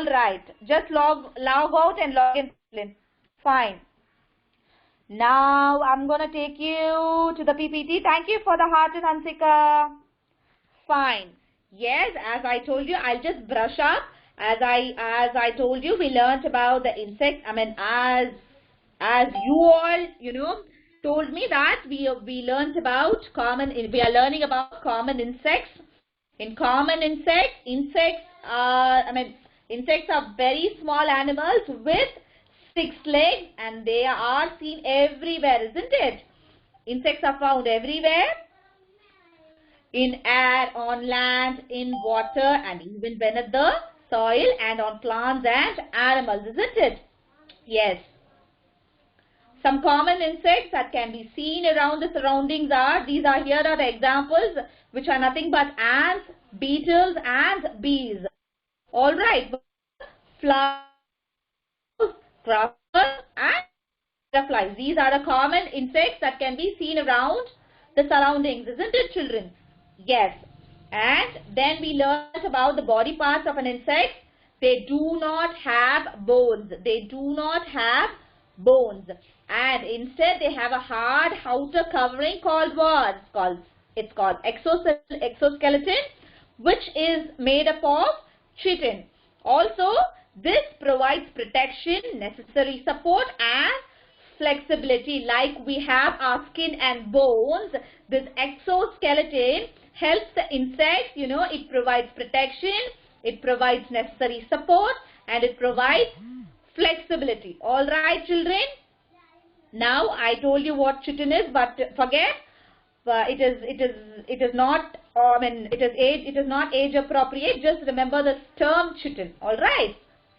right. Just log out and log in. Fine. Now I'm going to take you to the PPT. Thank you for the heart and Hansika. Fine. Yes, as I told you, I'll just brush up. As I told you, we learnt about the insects. I mean, as you all, told me that we learnt about we are learning about common insects. In common insects are very small animals with 6 legs, and they are seen everywhere, isn't it? Insects are found everywhere. In air, on land, in water, and even beneath the soil, and on plants and animals, isn't it? Yes. Some common insects that can be seen around the surroundings are, here are the examples, which are nothing but ants, beetles, and bees. Alright. Flowers, grasshoppers, and butterflies. These are the common insects that can be seen around the surroundings, isn't it, children? Yes. And then we learned about the body parts of an insect. They do not have bones. They do not have bones. And instead they have a hard outer covering called what? It's called exoskeleton, which is made up of chitin. Also, this provides protection, necessary support, and flexibility. Like we have our skin and bones, this exoskeleton helps the insects, it provides protection, it provides necessary support, and it provides flexibility. Alright, children? Now I told you what chitin is, but forget, it is not age appropriate. Just remember the term chitin. Alright?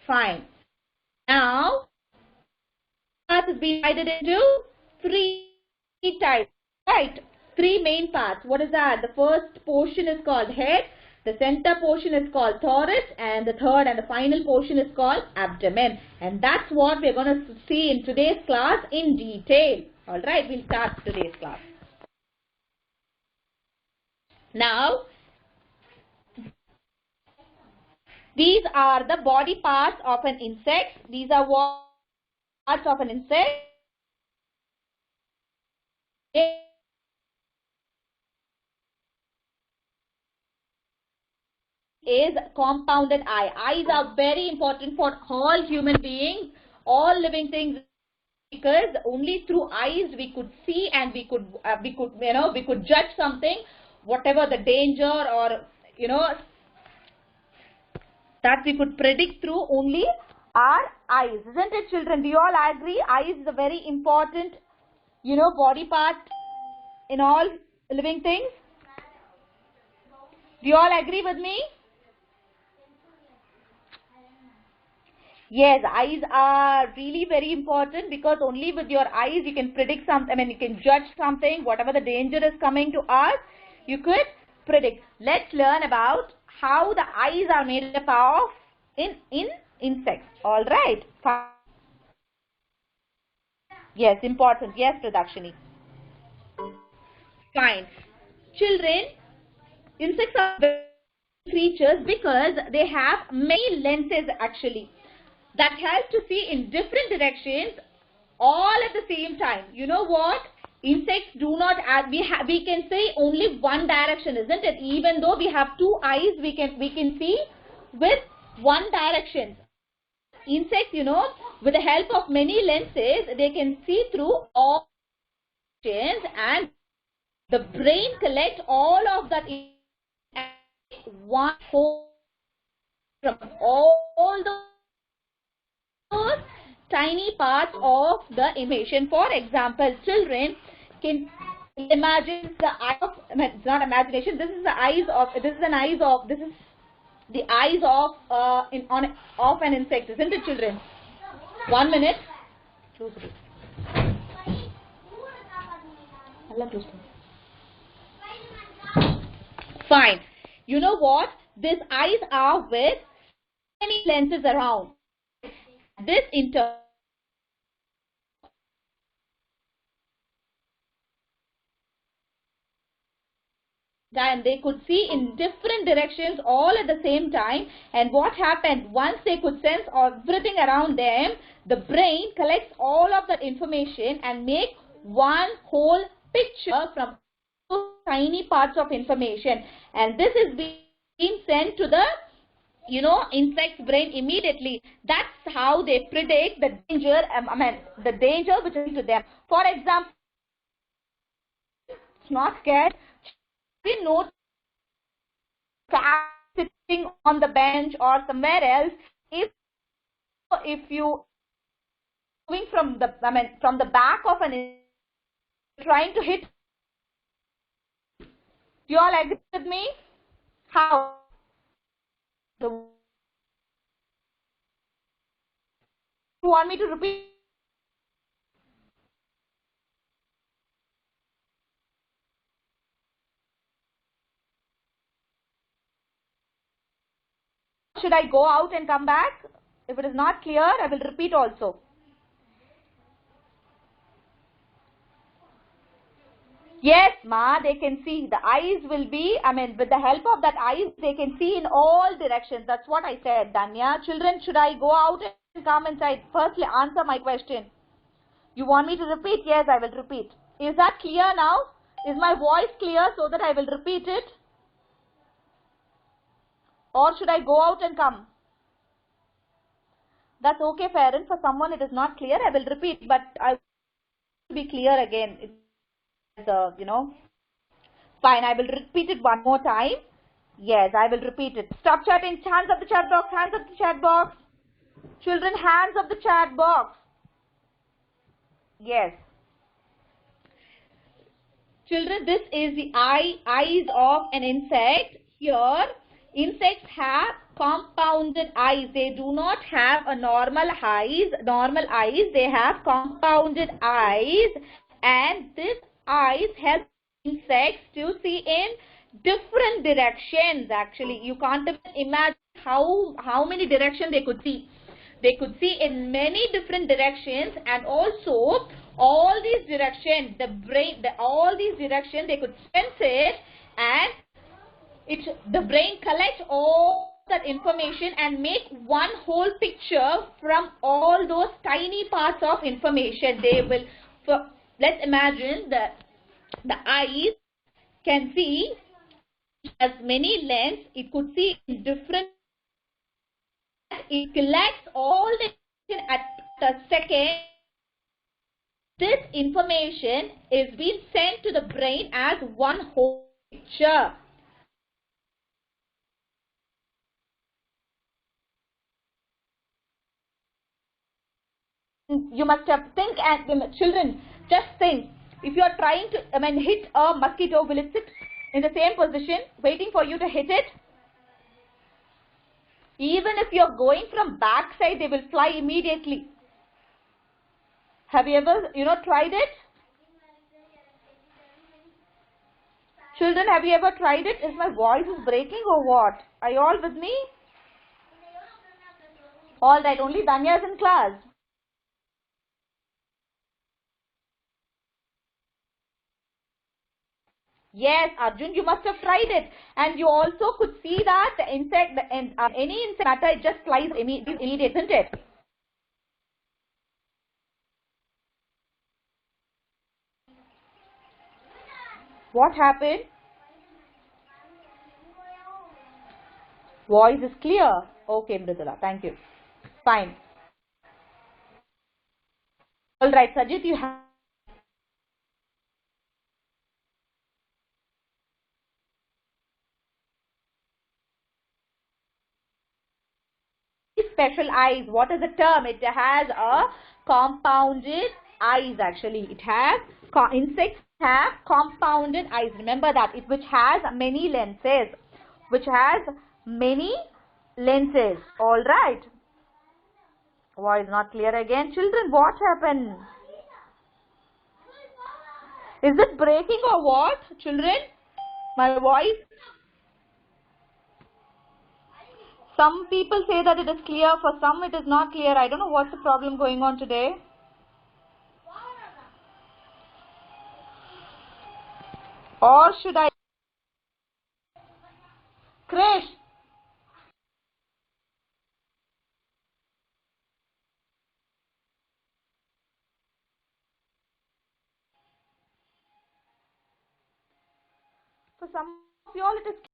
Fine. Now parts is being divided into 3 types, right? 3 main parts. What is that? The first portion is called head, the center portion is called thorax, and the third and the final portion is called abdomen. And that's what we're going to see in today's class in detail. Alright, we'll start today's class. Now, these are the body parts of an insect. These are what parts of an insect. Is compounded eye. Eyes are very important for all human beings, all living things, because only through eyes we could see and we could judge something, whatever the danger or that we could predict through only our eyes, isn't it, children? Do you all agree? Eyes is a very important body part in all living things. Do you all agree with me? Yes, eyes are really very important, because only with your eyes you can predict something. You can judge something, whatever the danger is coming to us, you could predict. Let's learn about how the eyes are made up of in insects. All right. Yes, important. Yes, Pradakshini. Fine. Children, insects are creatures because they have many lenses actually, that help to see in different directions all at the same time. You know what? Insects do not we can see only one direction, isn't it? Even though we have 2 eyes, we can see with one direction. Insects, with the help of many lenses, they can see through all directions, and the brain collects all of that in one whole from all those tiny parts of the information. For example, children can imagine the eye of, it's not imagination, this is the eyes of, this is the eyes of of an insect, isn't it, children? 1 minute. Close it. Fine. You know what? These eyes are with many lenses around. This in turn time. They could see in different directions all at the same time. And what happened? Once they could sense everything around them, the brain collects all of that information and make one whole picture from those tiny parts of information. And this is being sent to the insect's brain immediately. That's how they predict the danger, the danger which is to them. For example, it's not scared. We know cat sitting on the bench or somewhere else. If you moving from the back of an trying to hit, do you all agree with me? How? You want me to repeat? Should I go out and come back? If it is not clear, I will repeat also. Yes, Ma, they can see. The eyes will be, with the help of that eyes, they can see in all directions. That's what I said, Danya. Children, should I go out and come inside? Firstly, answer my question. You want me to repeat? Yes, I will repeat. Is that clear now? Is my voice clear so that I will repeat it? Or should I go out and come? That's okay, Farron. For someone it is not clear, I will repeat, but I will be clear again. Fine, I will repeat it one more time. Yes, I will repeat it. Stop chatting. Hands up the chat box. Hands up the chat box. Children, hands up the chat box. Yes. Children, this is the eyes of an insect. Here, insects have compounded eyes. They do not have a normal eyes. They have compounded eyes, and this eyes help insects to see in different directions. Actually, you can't even imagine how many directions they could see. They could see in many different directions, and also all these directions, all these directions, they could sense it, and the brain collects all that information and make one whole picture from all those tiny parts of information. Let's imagine that the eyes can see as many lens. It could see in different. It collects all the information at the second. This information is being sent to the brain as one whole picture. You must have children, just think. If you are trying to hit a mosquito, will it sit in the same position waiting for you to hit it? Even if you are going from back side, they will fly immediately. Have you ever tried it? Children, have you ever tried it? Is my voice breaking or what? Are you all with me? All right, only Danya is in class. Yes, Arjun, you must have tried it, and you also could see that the insect, any insect matter, it just flies immediately, isn't it? What happened? Voice is clear. Okay, Mridula, thank you. Fine. All right, Sajid, you have. Special eyes. What is the term? It has a compounded eyes. Actually, it has insects have compounded eyes. Remember that which has many lenses. All right. Voice not clear again. Children, what happened? Is it breaking or what, children? My voice. Some people say that it is clear, for some it is not clear. I don't know what's the problem going on today. Or should I Krish. For some of you all, it is